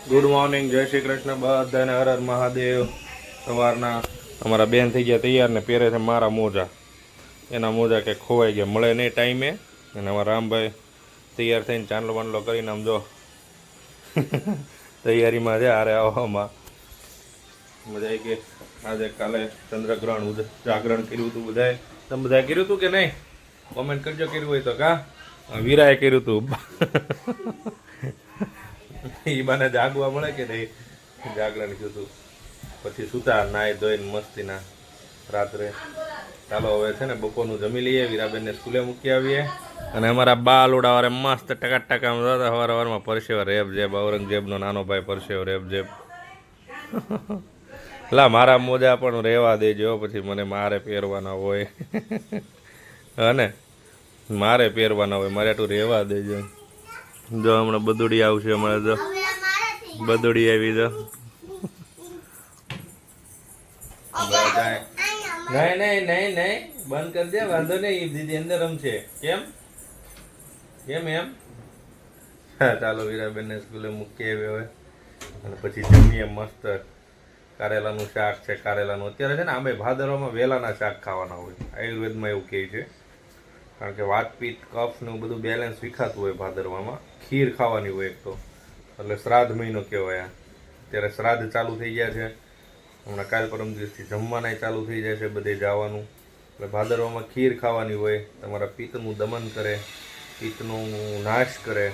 Good morning, જય શ્રી કૃષ્ણ બધાને, હર હર મહાદેવ. સવારના અમારા બેન થઈ ગયા તૈયાર ને પહેરે છે મારા મોજા. એના મોજા કે ખોવાઈ ગયા, મળે નહીં ટાઈમે. અને અમારા રામભાઈ તૈયાર થઈને ચાંદલો વાંદલો કરીને આમ જો તૈયારીમાં છે. આરે આવવામાં મજા આવી ગઈ. આજે કાલે ચંદ્રગ્રહણ જાગરણ કર્યું હતું બધાએ. તમે બધાએ કર્યું હતું કે નહીં? કોમેન્ટ કરજો કર્યું હોય તો. વીરાએ કર્યું હતું. એ મને જાગવા મળે કે નહીં? જાગરણ કીધું પછી સુતા નાય ધોઈને મસ્તીના રાત્રે. ચાલો હવે છે ને બપોરનું જમી લઈએ, વીરાબેનને સ્કૂલે મૂકી આવીએ. અને અમારા બા લોડાવારે મસ્ત ટકામાં સવાર સવારમાં પરસેવો રેબ જેબ. ઔરંગઝેબનો નાનો ભાઈ પરસેવો રેબ જેબ. લા મારા મોજા પણ રહેવા દેજો, પછી મને મારે પહેરવાના હોય. અને મારે પહેરવાના હોય, મારે આટલું રહેવા દેજો. જો હમણાં બદુડી આવશે, હમણાં જો બદુડી આવી. જો નહીં બંધ કરી દે, વાંધો નહીં. દીદી અંદર રમશે. કેમ એમ? હા ચાલો વીરાબેનને સ્કૂલે મૂકી આવ્યો હોય. અને પછી જમીએ મસ્ત. કારેલાનું શાક છે. કારેલાનું અત્યારે છે ને આમે ભાદરવામાં વેલાના શાક ખાવાના હોય. આયુર્વેદમાં એવું કહે છે, કારણ કે વાતપીત કફ ને બધું બેલેન્સ વિખાતું હોય ભાદરવામાં. ખીર ખાવાની હોય એક તો, એટલે શ્રાદ્ધ મહિનો કહેવાય. અત્યારે શ્રાદ્ધ ચાલુ થઈ ગયા છે. હમણાં કાલ પરમ દિવસથી જમવાના ચાલુ થઈ જાય છે, બધે જવાનું. એટલે ભાદરવામાં ખીર ખાવાની હોય. તમારા પિત્તનું દમન કરે, પિત્તનું નાશ કરે,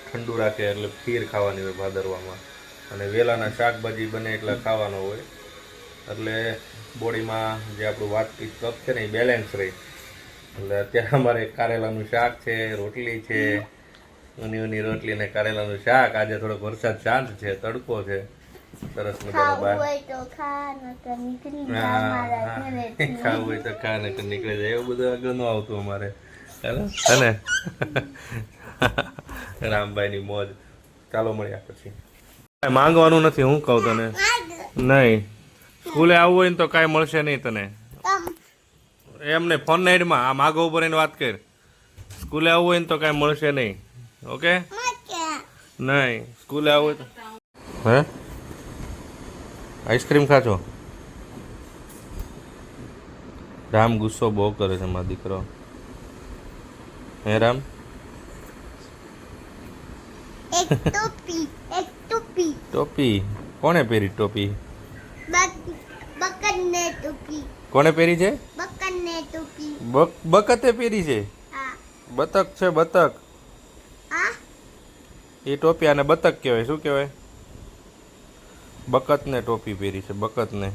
ઠંડુ રાખે. એટલે ખીર ખાવાની હોય ભાદરવામાં. અને વેલાના શાકભાજી બને એટલે ખાવાનો હોય. એટલે બોડીમાં જે આપણું વાતપીત કફ છે ને એ બેલેન્સ રહે. એટલે અત્યારે અમારે કારેલાનું શાક છે, રોટલી છે, ઊની રોટલી ને કારેલાનું શાક. આજે થોડોક વરસાદ શાંત છે, તડકો છે, સરસ મજાનો બહાર. ખાવું હોય તો ખા, ને નીકળી જાય. એવું બધું આગળ ન આવતું અમારે. હે રામભાઈની મોજ. ચાલો મળ્યા પછી. માંગવાનું નથી, હું કહું તને. નહીં, સ્કૂલે આવવું હોય ને તો કાંઈ મળશે નહીં તને. એમને ફોન નાઈડમાં આ માગો ઉપર એને વાત કર. સ્કૂલે આવવું હોય ને તો કાંઈ મળશે નહીં. ઓકે? નહીં, સ્કૂલે આવવું હોય તો. હે આઈસ્ક્રીમ ખાશો? રામ ગુસ્સો બહુ કરે છે મારો દીકરો. હે રામ? ટોપી કોને પહેરી? ટોપી કોને પહેરી છે? બકતે પહેરી છે. બતક છે, બતક. એ ટોપી આને બતક કહેવાય. શું કહેવાય? બકત ને ટોપી પહેરી છે. બકત ને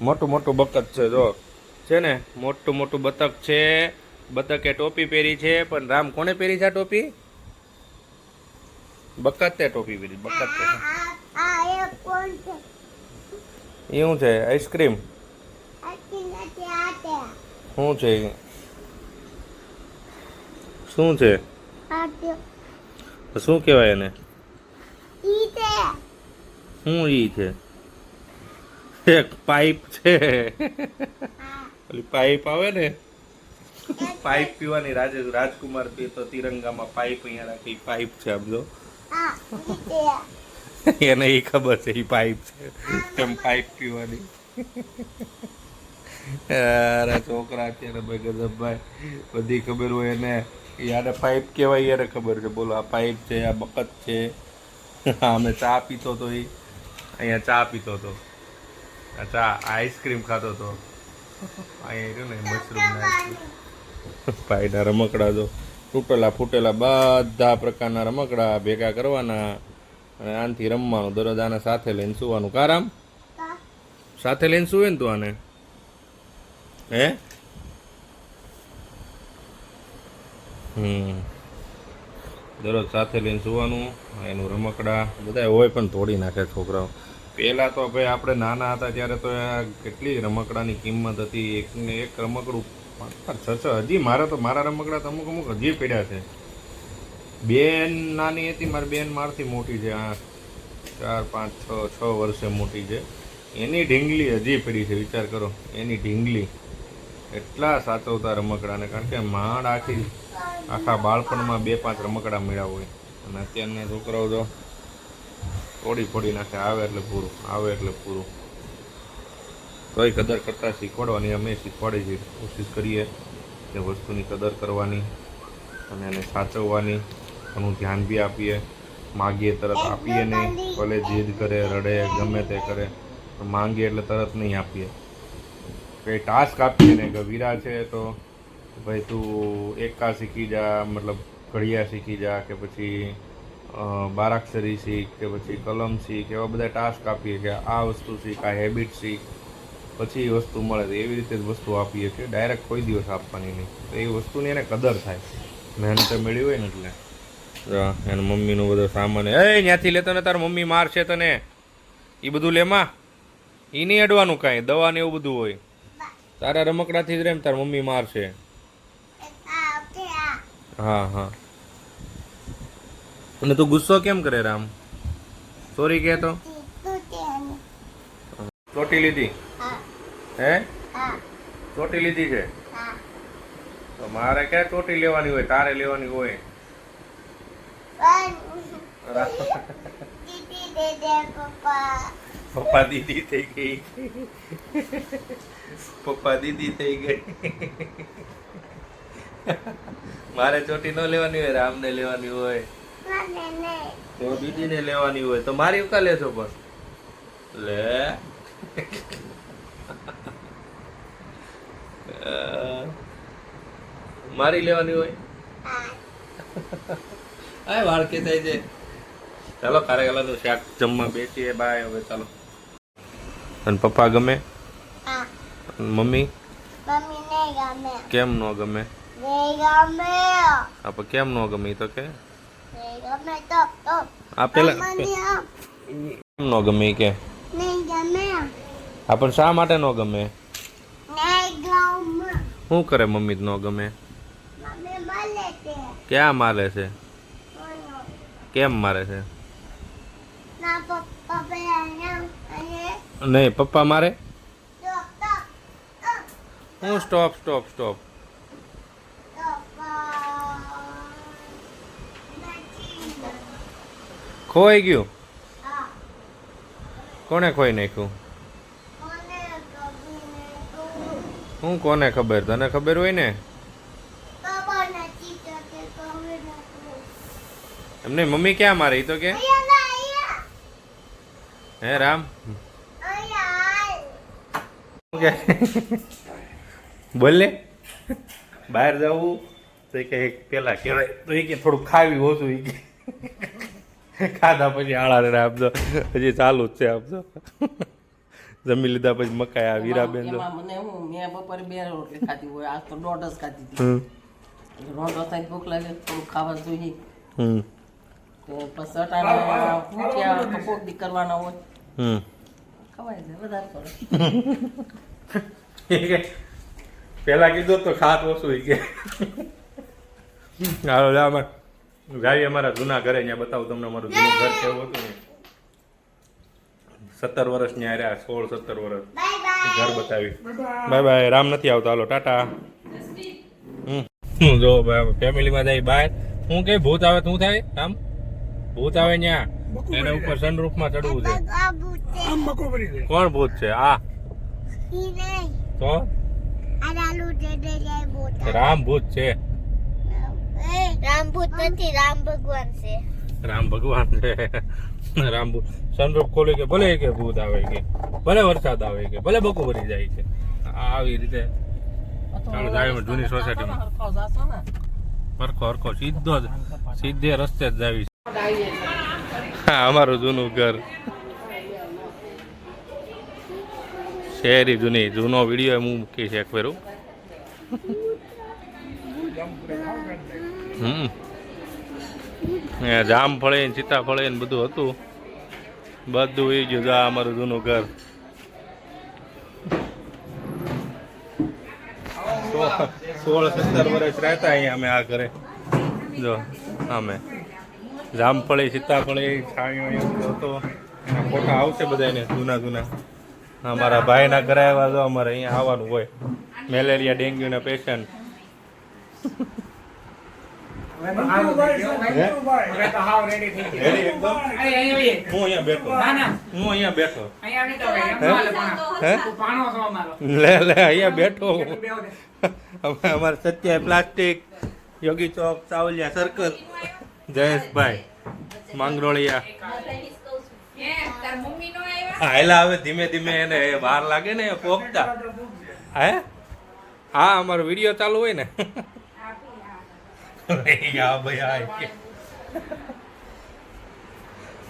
મોટું બકત છે. જો છે ને મોટું બતક છે. બતકે ટોપી પહેરી છે. પણ રામ કોને પહેરી છે આ ટોપી? બકતે ટોપી પહેરી. બકતે એવું છે. આઈસ્ક્રીમ શું છે? શું છે? શું કહેવાય એને? શું ઈ છે? એક પાઇપ છે. ઓલી પાઇપ આવે ને, પાઇપ પીવાની. રાજકુમાર પીતો તિરંગામાં પાઇપ અહીંયા રાખી. પાઇપ છે આમ જો. એને એ ખબર છે એ પાઇપ છે. કેમ પાઇપ પીવાની. અરે છોકરા અત્યારે ભાઈ ગજબ ભાઈ, બધી ખબર હોય એને. યાર પાઇપ કહેવાય યાર ખબર છે. બોલો આ પાઇપ છે, આ બકત છે. અમે ચા પીતો તો, એ અહીંયા ચા પીતો હતો. ચા આઈસ્ક્રીમ ખાતો હતો. અહીંયા રહ્યું ને મશરૂમ પાયના રમકડા. જો તૂટેલા ફૂટેલા બધા પ્રકારના રમકડા ભેગા કરવાના અને આનાથી રમવાનું. દરરોજ આને સાથે લઈને સુવાનું. કારામ સાથે લઈને સુવે ને તું આને? હે દરરોજ સાથે લઈને સુવાનું. એનું રમકડા બધા હોય પણ તોડી નાખે છોકરાઓ. પહેલાં તો ભાઈ આપણે નાના હતા ત્યારે તો કેટલી રમકડાની કિંમત હતી. એકને એક રમકડું 5-6. હજી મારા રમકડા તો અમુક હજી પડ્યા છે. બેન નાની હતી મારી બેન, મારથી મોટી છે. 4-5-6 વર્ષે મોટી છે. એની ઢીંગલી હજી પડી છે. વિચાર કરો, એની ઢીંગલી. એટલા સાચવતા રમકડાને, કારણ કે માંડ આખી આખા બાળપણમાં 2-5 રમકડા મળ્યા હોય અને અત્યારના છોકરાઓ તો ફોડી નાખે, આવે એટલે પૂરું. તોય કદર કરતાં શીખવાડવાની અમે શીખવાડી છીએ, કોશિશ કરીએ કે વસ્તુની કદર કરવાની અને એને સાચવવાની, એનું ધ્યાન બી આપીએ. માગીએ તરત આપીએ નહીં, ભલે જીદ કરે, રડે, ગમે તે કરે, માંગીએ એટલે તરત નહીં આપીએ. કંઈ ટાસ્ક આપીએ ને કે વીરા છે તો ભાઈ તું એકા શીખી જા, મતલબ ઘડિયા શીખી જા, કે પછી બારાક્ષરી શીખ, કે પછી કલમ શીખ, એવા બધા ટાસ્ક આપીએ કે આ વસ્તુ શીખ, આ હેબિટ શીખ, પછી એ વસ્તુ મળે. તો એવી રીતે જ વસ્તુ આપીએ છીએ, ડાયરેક્ટ કોઈ દિવસ આપવાની નહીં. તો એ વસ્તુની એને કદર થાય, મહેનતે મેળવી હોય ને એટલે. એના મમ્મીનું બધો સામાન, ત્યાંથી લેતો ને, તાર મમ્મી મારશે તને, એ બધું લેમાં, એ નહીં અડવાનું કાંઈ, દવા ને એવું બધું હોય. તારા રમકડાથી જ રેમ, તાર મમ્મી મારશે. હા. અને તું ગુસ્સો કેમ કરે રામ? સોરી કે તો ચોટી લીધી હે? ચોટી લીધી છે તો મારે ક્યાં ચોટી લેવાની હોય, તારે લેવાની હોય. પપ્પા દીદી થઈ ગઈ. મારે ચોટી ન લેવાની હોય, રામને લેવાની હોય, તો દીદીને લેવાની હોય. તો મારી ઉકા લેશો પણ લે. મારી લેવાની હોય. આ વાળકે થાય છે. ચાલો કારેલાનું શાક જમવા બેસીએ. બાય. હવે ચાલો. અને પપ્પા ગમે? મમ્મી? કેમ નો ગમે? આપણે કેમ નો ગમે તો કે આ પેલા કેમ નો ગમે કે આપણ શા માટે નો ગમે? શું કરે મમ્મી નો ગમે? ક્યાં મારે છે? કેમ મારે છે? નહીં પપ્પા મારે. હું સ્ટોપ. ખોવાઈ ગયું? કોને ખોઈ નાખ્યું? હું કોને ખબર? તને ખબર હોય ને. એમને મમ્મી ક્યાં મારે તો કે હે રામ બોલે બહાર જવું તો કે પેલા કહેવાય તો એ કે થોડું ખાવી ઓછું, એ કે ખાધા પછી આળા આપજો. હજી ચાલુ જ છે આપજો. જમી લીધા પછી મકાઈ આ વીરાબેન તો મને હું મેં બપોરે 2 રોટલી ખાધી હોય, આજ તો 1.5 જ ખાધી હતી. રોંઢો થાય ભૂખ લાગે, થોડું ખાવા જોઈએ. પછી અટાણા ભૂખ્યા કપોક દી કરવાના હોય, ખવાય છે વધારે પડે. પેલા કીધું તો ખાત ઓછું કે હાલો જાવી અમારા જૂના ઘરે. ત્યાં બતાવું તમને અમારું જૂનું ઘર કેવું હતું ને. 17 વર્ષ ત્યાં રહ્યા, 16-17 વર્ષ ઘર બતાવી. બાય. રામ નથી આવતો, હાલો ટાટા. જો ફેમિલીમાં જાય બહાર. હું કઈ ભૂત આવે શું થાય? રામ ભૂત આવે ત્યાં એના ઉપર સનરૂફમાં ચડવું છે. કોણ ભૂત છે? આ તો રામ ભૂત છે. રામ ભૂત નથી, રામ ભગવાન છે. રામ ભગવાન છે. રામ સનરૂફ ખોલે કે ભલે કે ભૂત આવે કે ભલે વરસાદ આવે કે ભલે બકો ભરી જાય છે. આવી રીતે જૂની સોસાયટીમાં હરખો સીધે રસ્તે જ જાવી. હા અમારું જૂનું ઘર શહેરી જૂનો વિડીયો હું મૂકીશ એક ફેરું. જામફળી ને સીતાફળી ને બધું હતું, બધું એ ગયું. આ અમારું જૂનું ઘર. 16-17 વર્ષ રહેતા અહીંયા અમે આ ઘરે. જો અમે જામફળી સીતાફળી છાણીઓ હતો, એના ફોટા આવશે બધા એને જૂના. અમારા ભાઈના ઘરે આવ્યા તો અમારે અહીંયા આવવાનું હોય. મેલેરિયા ડેન્ગ્યુના પેશન્ટ હવે તો હાવ રેડી થઈ ગયું. રેડી એકદમ અહીં આવીએ. હું અહીંયા બેઠો ના ના હું અહીંયા બેઠો અહીંયા નહીં તો હવે એમ ચાલે પણ. હે તું પાણો છો અમારો. લે અહીંયા બેઠો તું બેહો દે. અમે અમારે સત્યાય પ્લાસ્ટિક યોગી ચોક ચાવલિયા સર્કલ જયેશભાઈ માંગરોળિયા હાયલા આવે ધીમે ધીમે એને વાર લાગે ને પોગતા હે હા અમારો વિડીયો ચાલુ હોય ને યા ભાઈ આ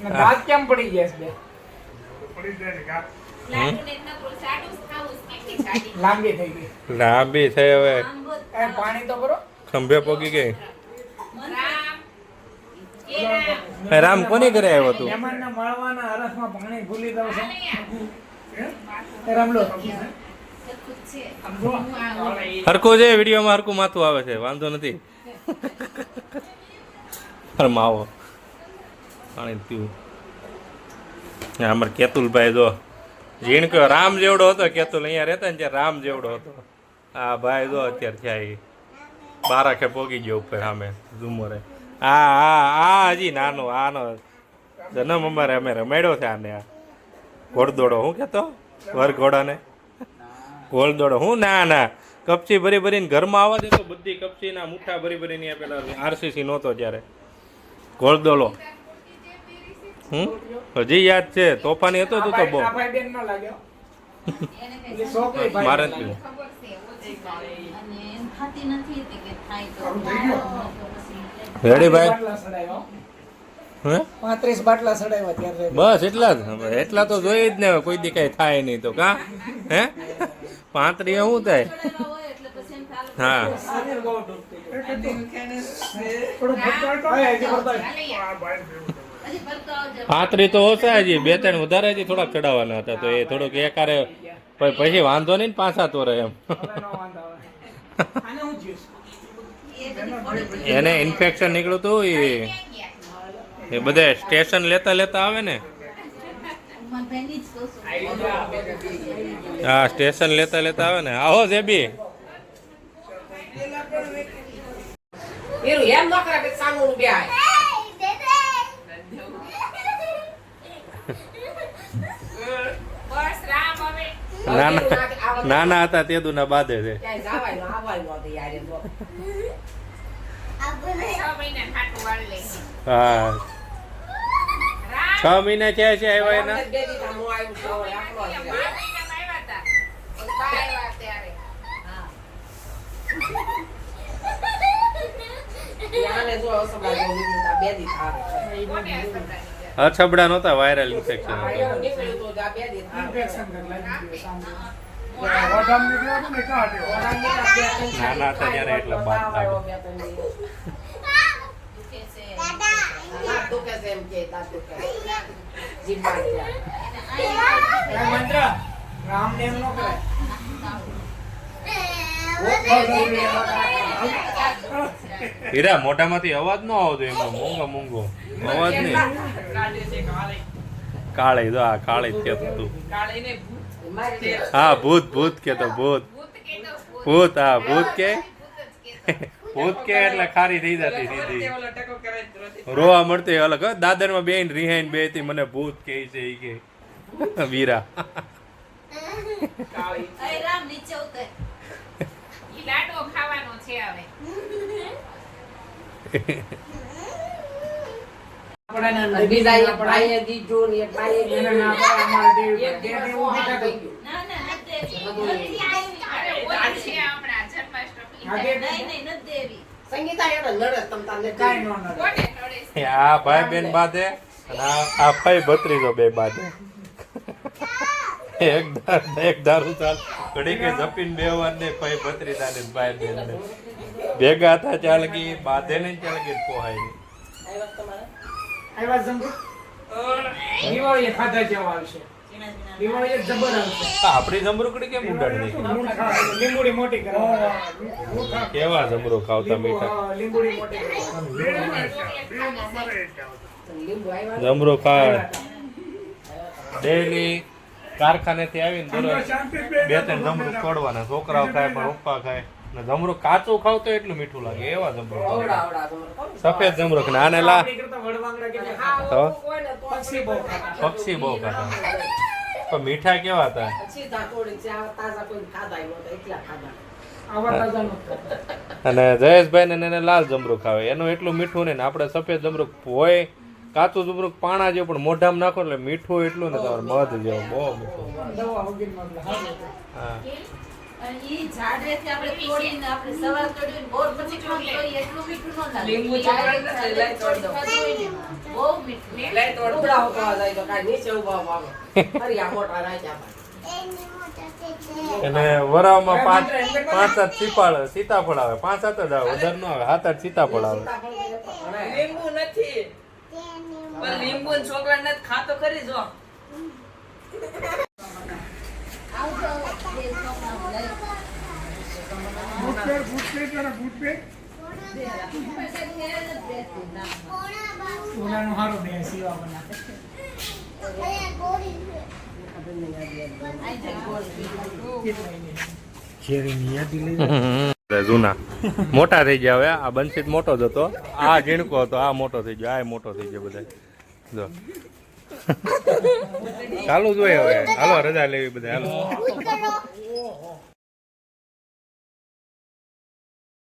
ને દાંત કેમ પડી ગયા છે બે? લાંબી થઈ ગઈ. લાંબી થઈ હવે એ પાણી તો ભરો. ખંભે પોગી ગઈ રામ કોની ઘરે આવ્યો તું મહેમાનને મળવાના હરખમાં પાણી ભૂલી દઉં છું. એ રામલો. હરખું છે વિડીયોમાં હરખું માથું આવે છે વાંધો નથી માવો પાણી પીવું અમારે કેતુલભાઈ જો જીણ કયો રામ જેવડો હતો કેતુલ અહીંયા રહેતા ને ત્યાં રામ જેવડો હતો હા ભાઈ જો અત્યારે થયા એ બારાખે પોગી ગયો ઉપર સામે ઝુમરે હા હજી નાનો આનો જન્મ અમારે અમે રમાડ્યો છે આને આ ઘોડદોડો હું કહેતો વરઘોડાને ઘોડદોડો હું ના કપચી ભરી ભરીને ઘરમાં આવવા દેતો બધી કપચીના મુઠ્ઠા ભરી ભરીને પેલા આરસીસી નહોતો ત્યારે ઘોડદોડો હજી યાદ છે તોફાની હતો તું તો બહુ આ ભાઈ બેન ન લાગ્યો. એ છોકરી ભાઈ મારે બેન જ લાગ્યો. પીવું રેડી ભાઈ બાટલા સડાવ્યા. હે 35 બાટલા સડાવ્યા ત્યારે. બસ એટલા તો જોઈએ જ ને કોઈ દી કઈ થાય નહીં તો કા હે 35 શું થાય હા પાંત્રી તો ઓછા હજી 2-3 વધારે હજી થોડાક ચડાવવાના હતા તો એ થોડુંક એકારે પછી વાંધો નહીં ને 5-7 વર્ષ એમ આને હું જ્યુસ. એને ઇન્ફેક્શન નીકળ્યું હતું એ બધા સ્ટેશન લેતા આવે ને હા સ્ટેશન લેતા આવે ને આવો જેબી એમ ન કરે કે સામું બે આય નાના હતા તે દુના બાદે છે ક્યાંય જવાય ન આવાય ન દે યાર એ તો. હા 6 મહિના થયા છે આવ્યા એના બે દીના મો આવ્યું તો આખલો યાને જો સબાજો નીકળતા બે દી થારે અછબડા નહોતા વાયરલ ઇન્ફેક્શન આ એવું નીકળ્યું તો આ બે દી થારે ઇન્ફેક્શન કરી લાગી ગયું સામે. નાના હતા ત્યારે એટલા બાદ આવે દુખે છે એમ કે તા દુખે જીભ એ મંત્ર રામ ને એમ ન કરાય. હીરા મોઢામાંથી અવાજ ન આવતો એમાં મૂંગો અવાજ નહીં કાળી જો આ કાળી જ કહેતો તું હા ભૂત કેતો ભૂત હા ભૂત કે એટલે ખારી થઈ જતી સીધી રોવા મળતી અલગ દાદર માં બેન રિહાઈન બે હતી મને ભૂત કે છે ઈ કે વીરા બીજા ભાઈ દીજો ને એક ભાઈ એને ના પાડે અમારે દેવી દેવી ઊભી થતી. સંગીતા એને લડે તમ તાને કાંઈ ન નડે. આ ભાઈ બેન બાદે અને આ ભાઈ ભત્રીજો બે બાદે એક દારૂ ચાલ ઘડી કે જપીને બેવાર ને ભાઈ ભત્રીજા ને ભાઈ બેન ને ભેગા હતા ચાલગી બાધે ને ચાલગી પોહાય નહીં આવ્યા જંબુ દિવાળીએ ખાધા જેવા આવશે. દિવાળીએ જબર આવશે. આપડી જમરૂકડી કેમ ઉડાડી નાખી લીંબુડી મોટી કરવા. કેવા જમરૂ ખાવતા મીઠા લીંબુડી મોટી કરવા. જમરૂ ખાય ડેલી કારખાને થી આવીને દરરોજ 2-3 જમરૂ તોડવાના છોકરાઓ ખાય પણ પપ્પા ખાય ને જમરૂક કાચું ખાવ તો એટલું મીઠું લાગે એવા જમરૂક આવે. આવડા આવડા જમરૂક ખાવ ને. સફેદ જમરૂક ને આને લા આપણી કરતા વડવાંગડા કેટલા ખાતા. તો હોય ને તો પક્ષી બહુ ખાતા. પક્ષી બહુ ખાતા પણ મીઠા કેવા હતા પછી ધાકોડી છે આ તાજા કોઈ ખાધા નહોતા એટલા ખાધા. આવા તાજા નથી ખાતા. અને જયેશભાઈ ને એને લાલ જમરૂક આવે એનું એટલું મીઠું નહીં ને આપણે સફેદ જમરૂક હોય કાચું જમરૂક પાણા જેવું પણ મોઢામાં નાખો એટલે મીઠું એટલું ને તમારે મધ જેવું બહુ મીઠું દવા વગેરેમાં એટલે હારું. હા ઈ ઝાડેથી આપણે તોડીને આપણે સવાર તોડીને બોર પછી ખાઈએ તો એટલું મીઠું ન લાગે. લીંબુ ચોપડીને ઝાડે લઈ તોડી દો. ખાધું હોય ને, બહુ મીઠું. લઈ તો ઉભરા ઉભરા જાય તો કાંઈ નીચે ઉભા ઉભા આવે. ફરી આ મોટા રાજા એની મોટા છે અને વરાવમાં પાંચ સાત સીતાફળ આવે 5-7 જ આવે વધારે ન આવે 7-8 સીતાફળ આવે લીંબુ નથી પણ લીંબુ ને છોકરા નથી ખાતો ખરી જો બૂટ પહેર, જરા બૂટ પહેર. ઓલાનું હારું દે સીવા બના. જૂના મોટા થઈ ગયા હવે આ બંસીત મોટો જ હતો આ ઝીણકો હતો આ મોટો થઈ ગયો આ મોટો થઈ ગયો બધા જો ચાલુ જ હોય હવે હાલો રજા લેવી બધા હાલો કરો